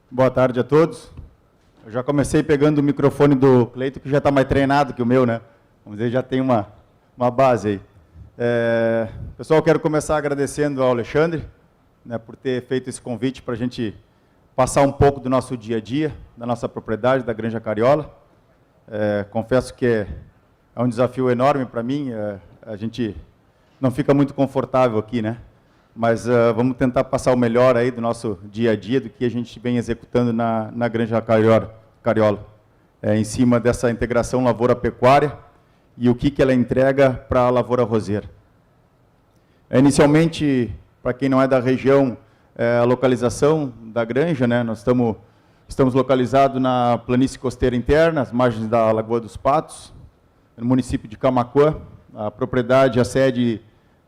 Boa tarde a todos. Eu já comecei pegando o microfone do Cleito, que já está mais treinado que o meu, né? Vamos dizer, já tem uma base aí. Pessoal, quero começar agradecendo ao Alexandre, né, por ter feito esse convite para a gente passar um pouco do nosso dia a dia, da nossa propriedade, da Granja Cariola. Confesso que é um desafio enorme para mim, a gente não fica muito confortável aqui, né? Mas vamos tentar passar o melhor aí do nosso dia a dia, do que a gente vem executando na Granja Cariola, em cima dessa integração lavoura-pecuária e o que ela entrega para a lavoura roseira. Inicialmente, para quem não é da região, a localização da granja, né, nós estamos localizados na planície costeira interna, às margens da Lagoa dos Patos, no município de Camaquã. A propriedade, a sede,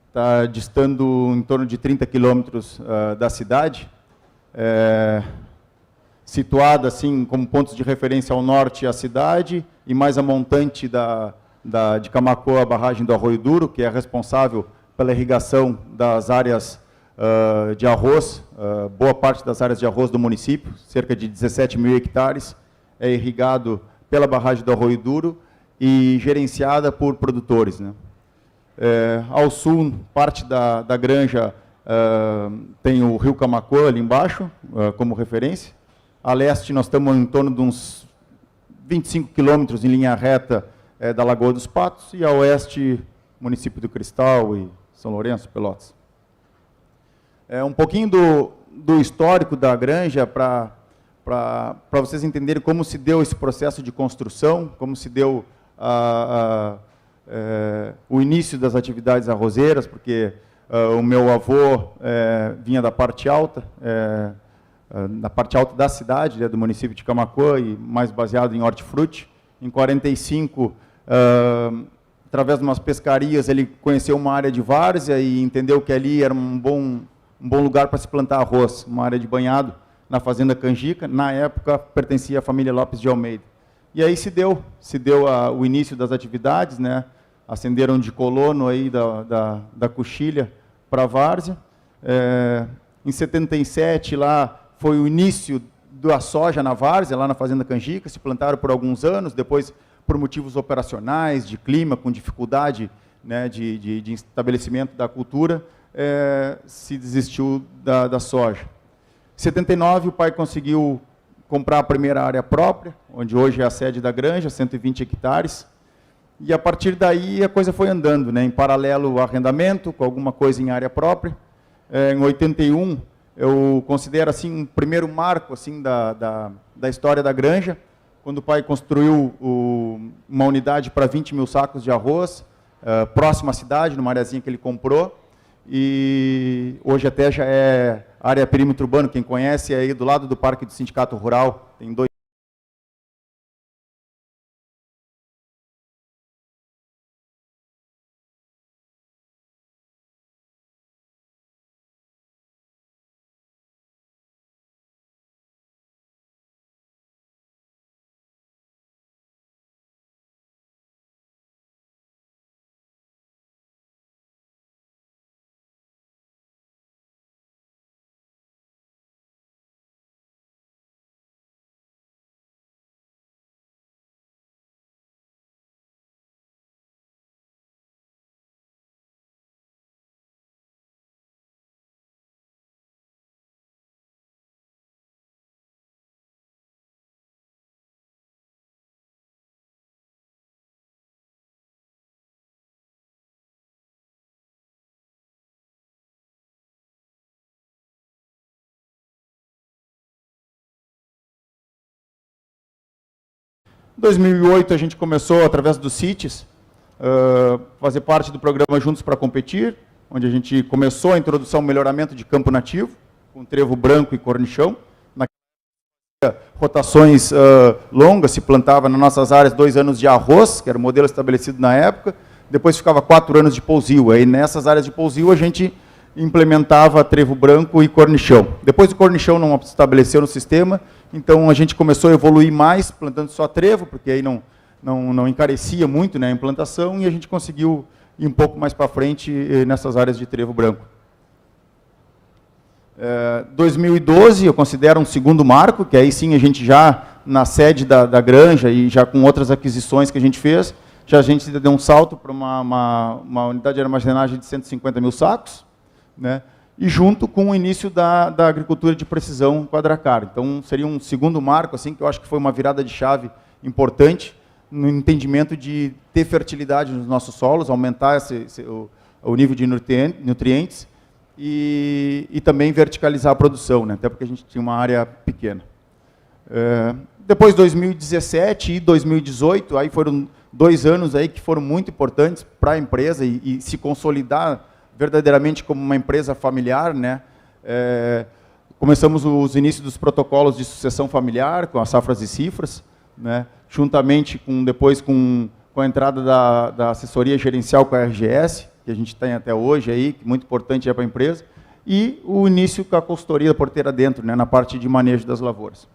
está distando em torno de 30 quilômetros da cidade, situada assim como pontos de referência ao norte a cidade e mais a montante de Camaquã, a barragem do Arroio Duro, que é responsável pela irrigação das áreas de arroz, boa parte das áreas de arroz do município, cerca de 17 mil hectares, é irrigado pela barragem do Arroio Duro e gerenciada por produtores, né? Ao sul, parte da granja tem o rio Camaquã ali embaixo, como referência. A leste, nós estamos em torno de uns 25 quilômetros em linha reta da Lagoa dos Patos, e a oeste, município do Cristal e São Lourenço, Pelotas. Um pouquinho do histórico da granja, para vocês entenderem como se deu esse processo de construção, como se deu o início das atividades arrozeiras, porque o meu avô vinha da parte alta, da cidade, do município de Camaquã, e mais baseado em hortifruti. Em 45, através de umas pescarias, ele conheceu uma área de várzea e entendeu que ali era um bom lugar para se plantar arroz, uma área de banhado na fazenda Canjica. Na época, pertencia à família Lopes de Almeida. E aí se deu o início das atividades, né? Acenderam de colono aí da Coxilha para a várzea. Em 77, lá foi o início da soja na várzea, lá na fazenda Canjica. Se plantaram por alguns anos, depois, por motivos operacionais, de clima, com dificuldade, né, de estabelecimento da cultura, se desistiu da soja. Em 79, o pai conseguiu comprar a primeira área própria, onde hoje é a sede da granja, 120 hectares, e a partir daí a coisa foi andando, né, em paralelo ao arrendamento, com alguma coisa em área própria. Em 81, eu considero assim um primeiro marco assim da história da granja, quando o pai construiu uma unidade para 20 mil sacos de arroz, próximo à cidade, numa areazinha que ele comprou, e hoje até já é área perímetro urbano. Quem conhece, é aí do lado do Parque do Sindicato Rural, tem 2. Em 2008, a gente começou, através dos CITES, fazer parte do programa Juntos para Competir, onde a gente começou a introdução, melhoramento de campo nativo, com trevo branco e cornichão. Naquelas rotações longas, se plantava nas nossas áreas 2 anos de arroz, que era o modelo estabelecido na época, depois ficava 4 anos de pousio. Aí nessas áreas de pousio a gente implementava trevo branco e cornichão. Depois o cornichão não estabeleceu no sistema, então a gente começou a evoluir mais, plantando só trevo, porque aí não encarecia muito, né, a implantação, e a gente conseguiu ir um pouco mais para frente nessas áreas de trevo branco. 2012 eu considero um segundo marco, que aí sim a gente já, na sede da granja e já com outras aquisições que a gente fez, já a gente deu um salto para uma unidade de armazenagem de 150 mil sacos, né? E junto com o início da agricultura de precisão Quadracar. Então, seria um segundo marco, assim, que eu acho que foi uma virada de chave importante no entendimento de ter fertilidade nos nossos solos, aumentar o nível de nutrientes e também verticalizar a produção, né? Até porque a gente tinha uma área pequena. Depois, 2017 e 2018, aí foram 2 anos aí que foram muito importantes para a empresa e se consolidar verdadeiramente como uma empresa familiar, né? Começamos os inícios dos protocolos de sucessão familiar, com as safras e cifras, né? Juntamente depois com a entrada da assessoria gerencial com a RGS, que a gente tem até hoje, aí, que muito importante para a empresa, e o início com a consultoria porteira dentro, né? Na parte de manejo das lavouras.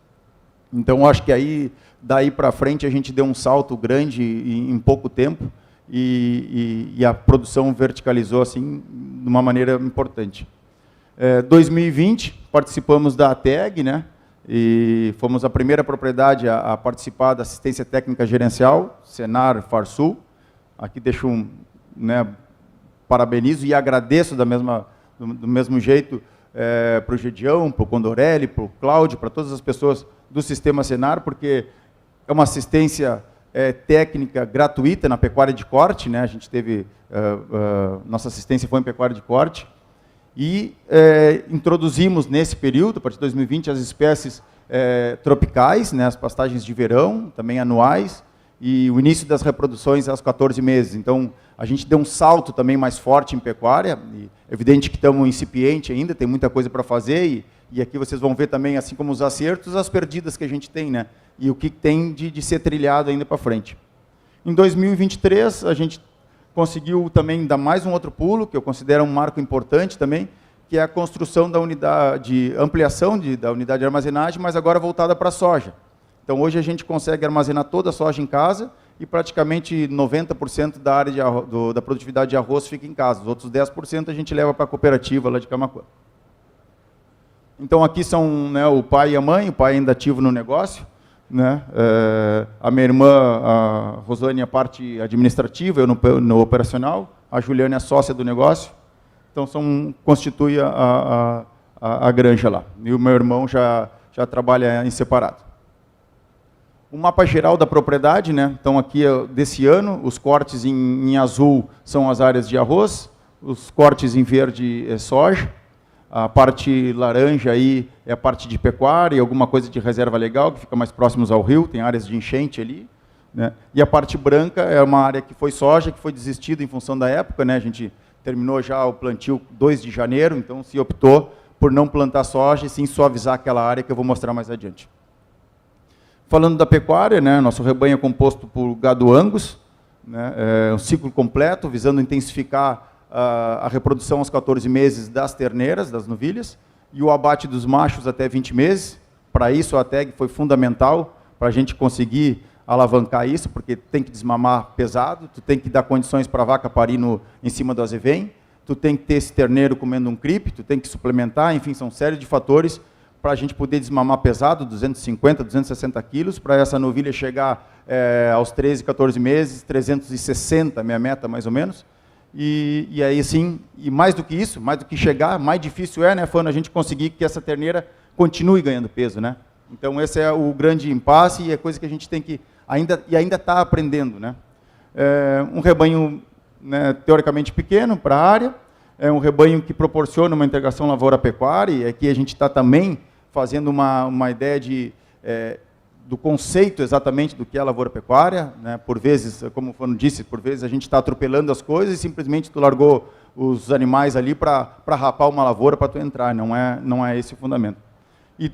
Então, acho que daí para frente, a gente deu um salto grande em pouco tempo, e a produção verticalizou assim de uma maneira importante. 2020 participamos da ATEG, né? E fomos a primeira propriedade a participar da assistência técnica gerencial, Senar Farsul. Aqui deixo parabenizo e agradeço do mesmo jeito para o Gedião, para o Condorelli, para o Cláudio, para todas as pessoas do sistema Senar, porque é uma assistência técnica gratuita na pecuária de corte, né? A gente teve, nossa assistência foi em pecuária de corte, e introduzimos nesse período, a partir de 2020, as espécies tropicais, né? As pastagens de verão, também anuais, e o início das reproduções aos 14 meses. Então, a gente deu um salto também mais forte em pecuária, e é evidente que estamos incipiente ainda, tem muita coisa para fazer, e aqui vocês vão ver também, assim como os acertos, as perdidas que a gente tem, né? E o que tem de ser trilhado ainda para frente. Em 2023, a gente conseguiu também dar mais um outro pulo, que eu considero um marco importante também, que é a construção da unidade, ampliação da unidade de armazenagem, mas agora voltada para a soja. Então, hoje a gente consegue armazenar toda a soja em casa e praticamente 90% da área da produtividade de arroz fica em casa. Os outros 10% a gente leva para a cooperativa lá de Camaquã. Então, aqui são, né, o pai e a mãe, o pai ainda ativo no negócio, né? A minha irmã, a Rosane, a parte administrativa, eu no operacional, a Juliana é sócia do negócio, então constitui a granja lá. E o meu irmão já trabalha em separado. O mapa geral da propriedade, né? Então, aqui desse ano, os cortes em azul são as áreas de arroz, os cortes em verde é soja, a parte laranja aí é a parte de pecuária e alguma coisa de reserva legal, que fica mais próximos ao rio, tem áreas de enchente ali, né? E a parte branca é uma área que foi soja, que foi desistida em função da época, né? A gente terminou já o plantio 2 de janeiro, então se optou por não plantar soja e sim suavizar aquela área que eu vou mostrar mais adiante. Falando da pecuária, né? Nosso rebanho é composto por gado Angus, né? Um ciclo completo, visando intensificar a reprodução aos 14 meses das terneiras, das novilhas, e o abate dos machos até 20 meses. Para isso, a ATEG foi fundamental, para a gente conseguir alavancar isso, porque tem que desmamar pesado, tu tem que dar condições para a vaca parir em cima do azevém, tu tem que ter esse terneiro comendo um cripe, tu tem que suplementar, enfim, são série de fatores para a gente poder desmamar pesado, 250, 260 quilos, para essa novilha chegar aos 13, 14 meses, 360, minha meta mais ou menos. E aí sim, e mais do que isso, mais do que chegar, mais difícil né, Fano, a gente conseguir que essa terneira continue ganhando peso, né? Então esse é o grande impasse e é coisa que a gente tem que ainda está aprendendo, né? Um rebanho, né, teoricamente pequeno para a área, é um rebanho que proporciona uma integração lavoura-pecuária, e aqui a gente está também fazendo uma ideia do conceito exatamente do que é a lavoura-pecuária, né? Por vezes, como o Fano disse, por vezes a gente está atropelando as coisas e simplesmente tu largou os animais ali para rapar uma lavoura para tu entrar, não é esse o fundamento. E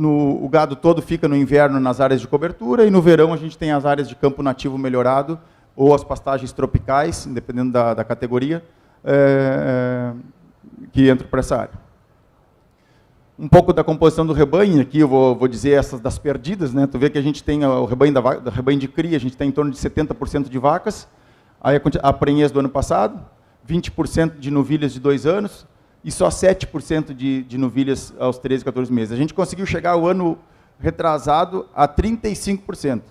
o gado todo fica no inverno nas áreas de cobertura, e no verão a gente tem as áreas de campo nativo melhorado, ou as pastagens tropicais, dependendo da categoria, que entram para essa área. Um pouco da composição do rebanho, aqui eu vou dizer essas das perdidas, né? Tu vê que a gente tem o rebanho rebanho de cria, a gente tem em torno de 70% de vacas, aí a prenhez do ano passado, 20% de novilhas de 2 anos, e só 7% de novilhas aos 13, 14 meses. A gente conseguiu chegar o ano retrasado a 35%.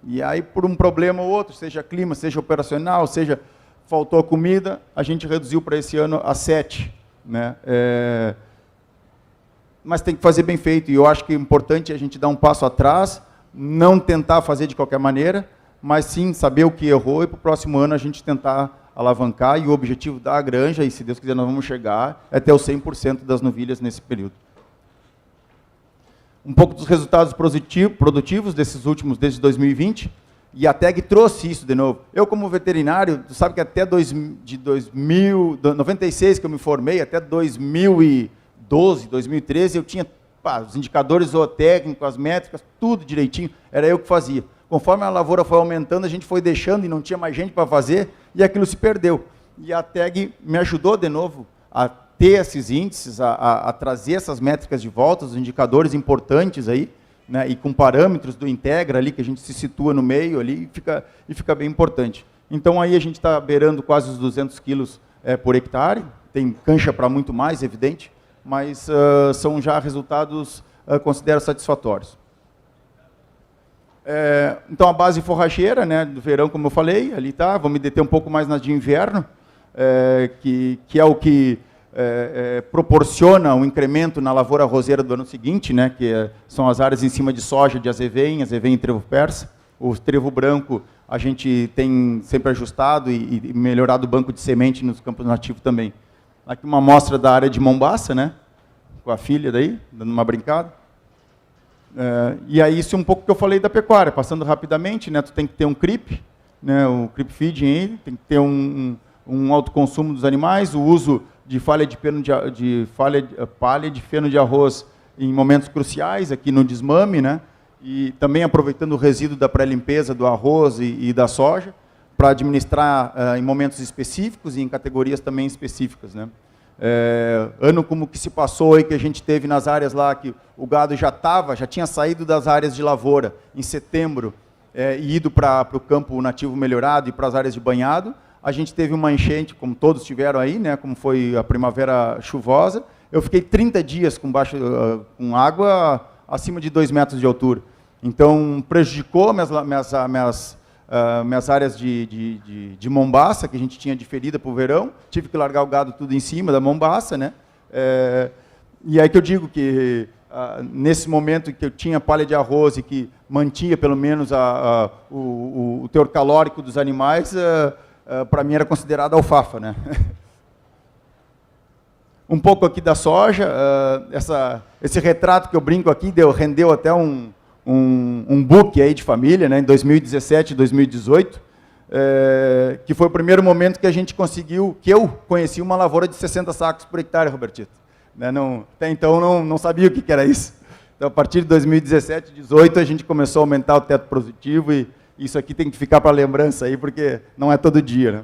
E aí, por um problema ou outro, seja clima, seja operacional, seja faltou comida, a gente reduziu para esse ano a 7%. Né? Mas tem que fazer bem feito, e eu acho que é importante a gente dar um passo atrás, não tentar fazer de qualquer maneira, mas sim saber o que errou e para o próximo ano a gente tentar alavancar, e o objetivo da granja, e se Deus quiser nós vamos chegar, é ter os 100% das novilhas nesse período. Um pouco dos resultados produtivos desses últimos, desde 2020, e a TEG trouxe isso de novo. Eu, como veterinário, tu sabe que até 96 que eu me formei, até 2012, 2013, eu tinha os indicadores zootécnicos, as métricas, tudo direitinho, era eu que fazia. Conforme a lavoura foi aumentando, a gente foi deixando e não tinha mais gente para fazer, e aquilo se perdeu. E a TEG me ajudou de novo a ter esses índices, a trazer essas métricas de volta, os indicadores importantes aí, né, e com parâmetros do Integra ali, que a gente se situa no meio ali, e fica bem importante. Então aí a gente está beirando quase os 200 quilos por hectare, tem cancha para muito mais, evidente, mas são já resultados, considero satisfatórios. Então a base forrageira, né, do verão, como eu falei, ali está, vou me deter um pouco mais nas de inverno, que é o que proporciona um incremento na lavoura arrozeira do ano seguinte, né, que são as áreas em cima de soja, de azevém e trevo persa. O trevo branco a gente tem sempre ajustado e melhorado o banco de semente nos campos nativos também. Aqui uma amostra da área de Mombaça, né, com a filha daí, dando uma brincada. E aí isso é um pouco que eu falei da pecuária, passando rapidamente, né, tu tem que ter um creep, né, o creep feeding aí, tem que ter um autoconsumo dos animais, o uso de palha de feno de arroz em momentos cruciais, aqui no desmame, né, e também aproveitando o resíduo da pré-limpeza do arroz e da soja, para administrar em momentos específicos e em categorias também específicas, né. Ano como que se passou aí, que a gente teve nas áreas lá, que o gado já tinha saído das áreas de lavoura em setembro e ido para o campo nativo melhorado e para as áreas de banhado. A gente teve uma enchente, como todos tiveram aí, né, como foi a primavera chuvosa. Eu fiquei 30 dias com água acima de 2 metros de altura. Então, prejudicou minhas áreas de mombaça, que a gente tinha diferida para o verão. Tive que largar o gado tudo em cima da mombaça, né? E aí que eu digo que, nesse momento que eu tinha palha de arroz e que mantinha pelo menos o teor calórico dos animais, para mim era considerado alfafa, né? Um pouco aqui da soja, esse retrato que eu brinco aqui rendeu até um book aí de família, né, em 2017 e 2018, que foi o primeiro momento que a gente conseguiu, que eu conheci uma lavoura de 60 sacos por hectare, Robertito. Né, até então não sabia o que era isso. Então, a partir de 2017, 2018, a gente começou a aumentar o teto produtivo, e isso aqui tem que ficar para lembrança aí, porque não é todo dia, né?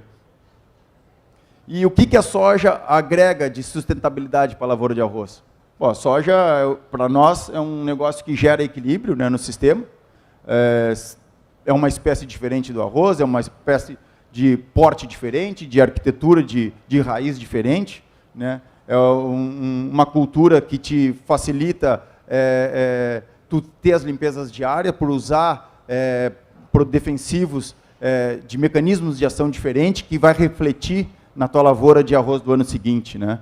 E o que a soja agrega de sustentabilidade para a lavoura de arroz? Bom, a soja, para nós, é um negócio que gera equilíbrio, né, no sistema. É uma espécie diferente do arroz, é uma espécie de porte diferente, de arquitetura, de raiz diferente, né? É uma cultura que te facilita tu ter as limpezas diárias, por usar defensivos de mecanismos de ação diferentes, que vai refletir na tua lavoura de arroz do ano seguinte, né?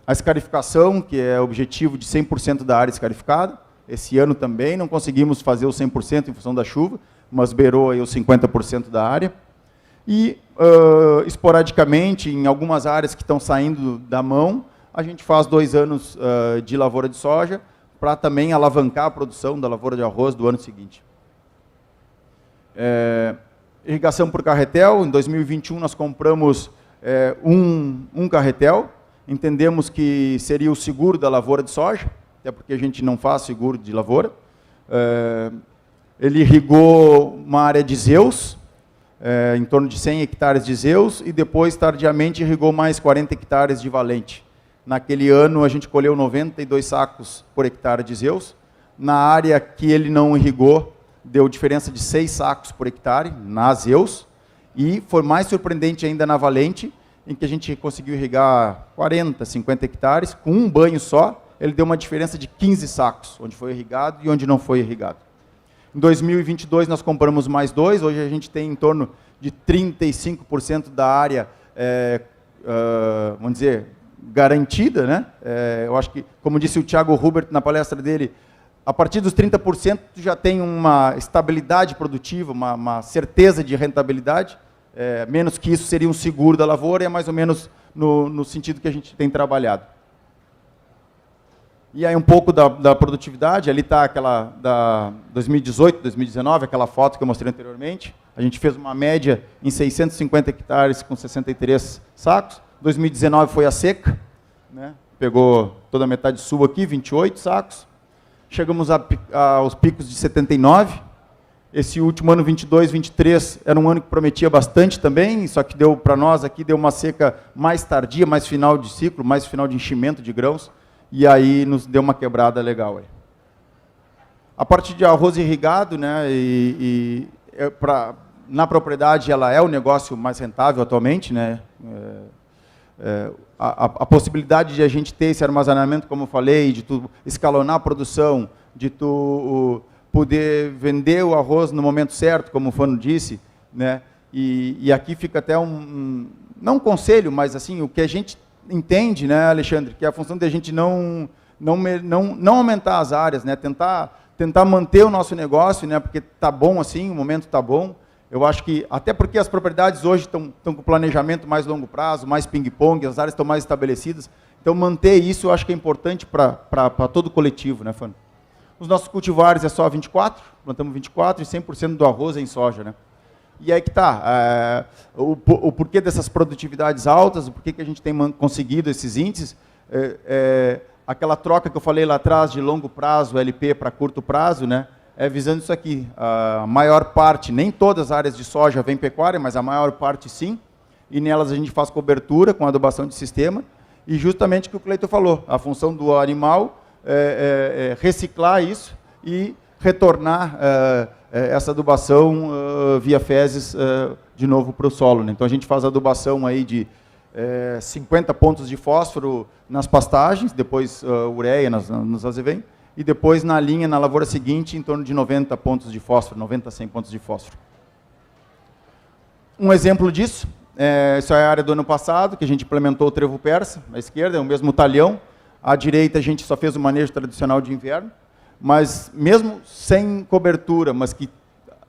A escarificação, que é o objetivo de 100% da área escarificada. Esse ano também não conseguimos fazer o 100% em função da chuva, mas beirou aí os 50% da área. E, esporadicamente, em algumas áreas que estão saindo da mão, a gente faz 2 anos de lavoura de soja, para também alavancar a produção da lavoura de arroz do ano seguinte. Irrigação por carretel. Em 2021 nós compramos um carretel. Entendemos que seria o seguro da lavoura de soja, até porque a gente não faz seguro de lavoura. Ele irrigou uma área de Zeus, em torno de 100 hectares de Zeus, e depois, tardiamente, irrigou mais 40 hectares de Valente. Naquele ano, a gente colheu 92 sacos por hectare de Zeus. Na área que ele não irrigou, deu diferença de 6 sacos por hectare, na Zeus. E foi mais surpreendente ainda na Valente, em que a gente conseguiu irrigar 40, 50 hectares, com um banho só, ele deu uma diferença de 15 sacos, onde foi irrigado e onde não foi irrigado. Em 2022, nós compramos mais 2, hoje a gente tem em torno de 35% da área, vamos dizer, garantida, né? Eu acho que, como disse o Thiago Hubert na palestra dele, a partir dos 30% tu já tem uma estabilidade produtiva, uma certeza de rentabilidade, menos que isso seria um seguro da lavoura, e é mais ou menos no sentido que a gente tem trabalhado. E aí um pouco da produtividade, ali está aquela da 2018, 2019, aquela foto que eu mostrei anteriormente. A gente fez uma média em 650 hectares com 63 sacos. 2019 foi a seca, né? Pegou toda a metade sul aqui, 28 sacos. Chegamos aos picos de 79. Esse último ano, 22, 23, era um ano que prometia bastante também, só que deu para nós aqui, deu uma seca mais tardia, mais final de ciclo, mais final de enchimento de grãos. E aí nos deu uma quebrada legal. Aí. A parte de arroz irrigado, né, na propriedade, ela é o negócio mais rentável atualmente. Né, a possibilidade de a gente ter esse armazenamento, como eu falei, de tu escalonar a produção, de tu poder vender o arroz no momento certo, como o Fano disse, né, e aqui fica até não um conselho, mas assim, o que a gente entende, né, Alexandre, que é a função de a gente não aumentar as áreas, né, tentar manter o nosso negócio, né, porque está bom assim, o momento está bom. Eu acho que, até porque as propriedades hoje estão com planejamento mais longo prazo, mais ping-pong, as áreas estão mais estabelecidas, então manter isso eu acho que é importante para todo o coletivo, né, Fano? Os nossos cultivares é só 24, plantamos 24 e 100% do arroz é em soja, né? E aí que está, o porquê dessas produtividades altas, o porquê que a gente tem conseguido esses índices, aquela troca que eu falei lá atrás de longo prazo, LP para curto prazo, né, visando isso aqui. A maior parte, nem todas as áreas de soja vem pecuária, mas a maior parte sim, e nelas a gente faz cobertura com adubação de sistema, e justamente o que o Cleiton falou, a função do animal é reciclar isso e retornar essa adubação via fezes de novo para o solo. Né? Então a gente faz adubação aí de 50 pontos de fósforo nas pastagens, depois ureia nos azevém, e depois na linha, na lavoura seguinte, em torno de 90 pontos de fósforo, 90 a 100 pontos de fósforo. Um exemplo disso, essa é a área do ano passado, que a gente implementou o trevo persa, à esquerda, é o mesmo talhão, à direita a gente só fez o manejo tradicional de inverno, mas mesmo sem cobertura, mas que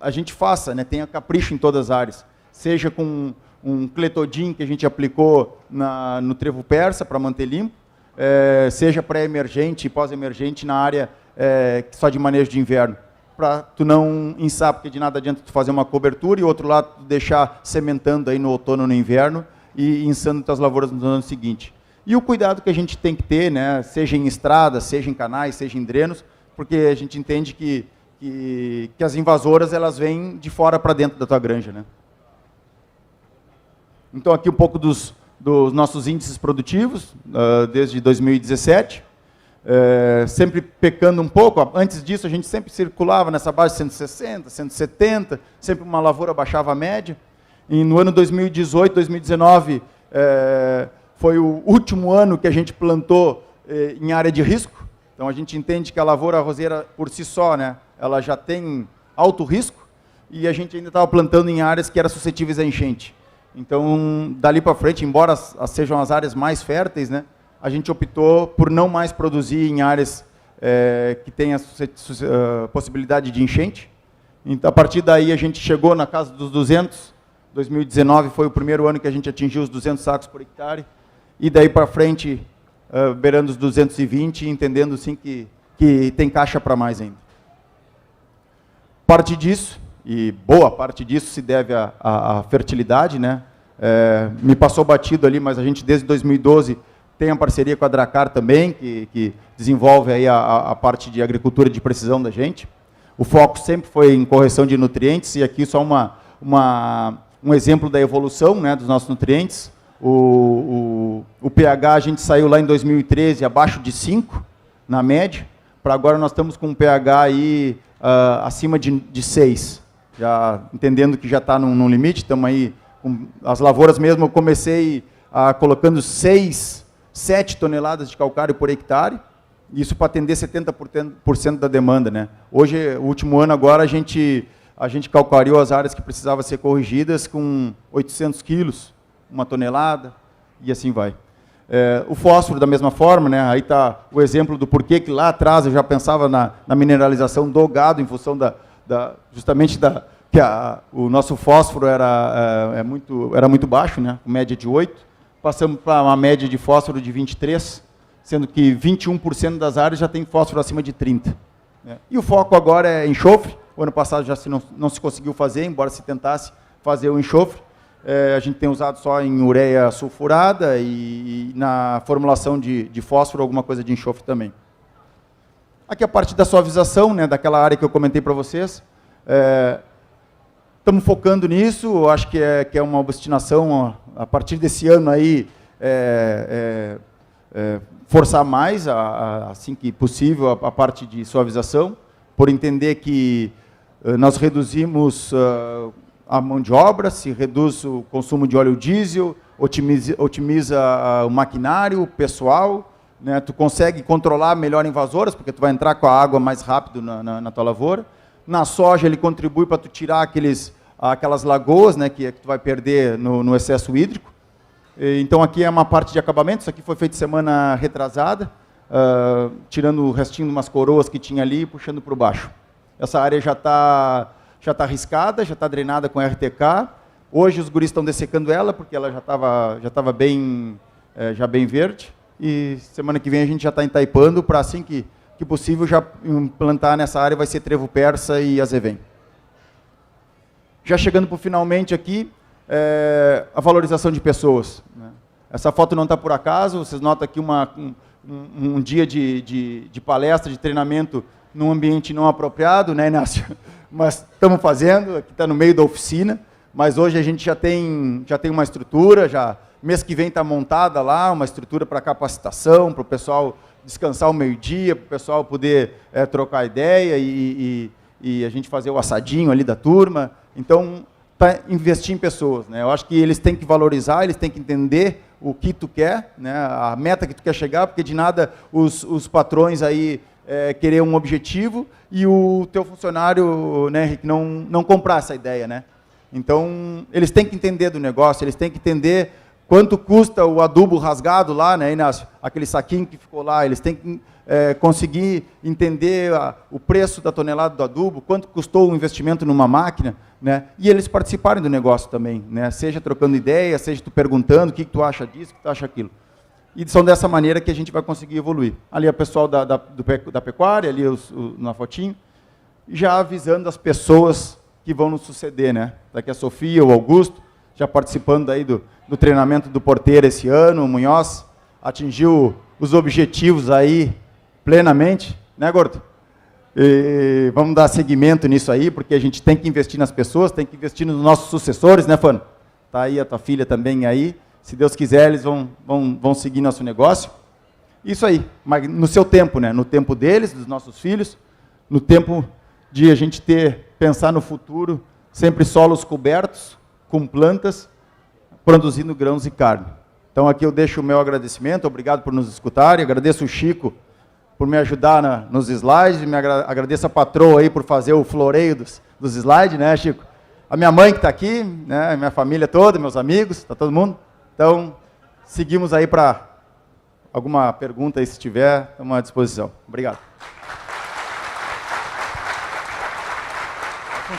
a gente faça, né, tenha capricho em todas as áreas, seja com um cletodin que a gente aplicou no trevo persa para manter limpo, seja pré-emergente e pós-emergente na área só de manejo de inverno, para tu não inçar, porque de nada adianta tu fazer uma cobertura e outro lado tu deixar sementando aí no outono e no inverno e inçando tuas lavouras no ano seguinte. E o cuidado que a gente tem que ter, né, seja em estradas, seja em canais, seja em drenos, porque a gente entende que as invasoras elas vêm de fora para dentro da tua granja, né? Então aqui um pouco dos nossos índices produtivos desde 2017, sempre pecando um pouco. Antes disso a gente sempre circulava nessa base de 160, 170, sempre uma lavoura baixava a média. E no ano 2018, 2019 foi o último ano que a gente plantou em área de risco. Então a gente entende que a lavoura arrozeira por si só, né, ela já tem alto risco, e a gente ainda estava plantando em áreas que eram suscetíveis a enchente. Então, dali para frente, embora sejam as áreas mais férteis, né, a gente optou por não mais produzir em áreas que têm a possibilidade de enchente. Então, a partir daí, a gente chegou na casa dos 200. 2019 foi o primeiro ano que a gente atingiu os 200 sacos por hectare, e daí para frente, beirando os 220, entendendo sim que tem caixa para mais ainda. Parte disso, e boa parte disso se deve à fertilidade, né? Me passou batido ali, mas a gente desde 2012 tem a parceria com a Dracar também, que desenvolve aí a parte de agricultura de precisão da gente. O foco sempre foi em correção de nutrientes, e aqui só um exemplo da evolução, né, dos nossos nutrientes. O pH, a gente saiu lá em 2013 abaixo de 5, na média, para agora nós estamos com um pH aí acima de 6, já entendendo que já está num limite. Estamos aí, as lavouras mesmo, eu comecei colocando 6, 7 toneladas de calcário por hectare, isso para atender 70% da demanda, né? Hoje, o último ano agora, a gente calcariou as áreas que precisavam ser corrigidas com 800 quilos, 1 tonelada, e assim vai. O fósforo, da mesma forma, né? Aí está o exemplo do porquê que lá atrás eu já pensava na mineralização do gado, em função justamente que o nosso fósforo era muito baixo, né? Média de 8, passamos para uma média de fósforo de 23, sendo que 21% das áreas já tem fósforo acima de 30. Né? E o foco agora é enxofre. O ano passado já não se conseguiu fazer, embora se tentasse fazer o enxofre. A gente tem usado só em ureia sulfurada e na formulação de fósforo, alguma coisa de enxofre também. Aqui a parte da suavização, né, daquela área que eu comentei para vocês. Estamos focando nisso, eu acho que é uma obstinação, a partir desse ano aí, forçar mais, assim que possível, a parte de suavização, por entender que nós reduzimos a mão de obra, se reduz o consumo de óleo diesel, otimiza o maquinário, o pessoal, né? Tu consegue controlar melhor invasoras, porque tu vai entrar com a água mais rápido na tua lavoura. Na soja ele contribui para tu tirar aquelas lagoas, né, que tu vai perder no excesso hídrico. Então aqui é uma parte de acabamento, isso aqui foi feito semana retrasada, tirando o restinho de umas coroas que tinha ali e puxando para baixo. Essa área já está riscada, já está drenada com RTK. Hoje os guris estão dessecando ela, porque ela já estava bem verde. E semana que vem a gente já está entaipando para, assim que possível, já implantar nessa área, vai ser trevo persa e azevém. Já chegando para o finalmente aqui, a valorização de pessoas. Né? Essa foto não está por acaso, vocês notam aqui um dia de palestra, de treinamento, num ambiente não apropriado, né, Inácio? Mas estamos fazendo, aqui está no meio da oficina, mas hoje a gente já tem uma estrutura, mês que vem está montada lá, uma estrutura para capacitação, para o pessoal descansar o meio-dia, para o pessoal poder trocar ideia e a gente fazer o assadinho ali da turma. Então, para investir em pessoas, né? Eu acho que eles têm que valorizar, eles têm que entender o que tu quer, né? A meta que tu quer chegar, porque de nada os patrões aí querer um objetivo e o teu funcionário, né, Henrique, não comprar essa ideia, né? Então, eles têm que entender do negócio, eles têm que entender quanto custa o adubo rasgado lá, né, Inácio? Aquele saquinho que ficou lá, eles têm que conseguir entender o preço da tonelada do adubo, quanto custou o investimento numa máquina, né? E eles participarem do negócio também, né? Seja trocando ideia, seja tu perguntando o que tu acha disso, o que tu acha aquilo. E são dessa maneira que a gente vai conseguir evoluir. Ali é o pessoal da pecuária, ali na fotinho, já avisando as pessoas que vão nos suceder, né? Daqui a Sofia, o Augusto, já participando aí do treinamento do porteiro esse ano, o Munhoz atingiu os objetivos aí plenamente, né, Gordo? E vamos dar seguimento nisso aí, porque a gente tem que investir nas pessoas, tem que investir nos nossos sucessores, né, Fano? Tá aí a tua filha também aí. Se Deus quiser, eles vão seguir nosso negócio. Isso aí, mas no seu tempo, né? No tempo deles, dos nossos filhos, no tempo de a gente pensar no futuro, sempre solos cobertos, com plantas, produzindo grãos e carne. Então aqui eu deixo o meu agradecimento, obrigado por nos escutarem, agradeço o Chico por me ajudar nos slides, agradeço a patroa aí por fazer o floreio dos slides, né, Chico? A minha mãe que está aqui, né, minha família toda, meus amigos, está todo mundo? Então, seguimos aí para alguma pergunta aí, se tiver, estamos à disposição. Obrigado.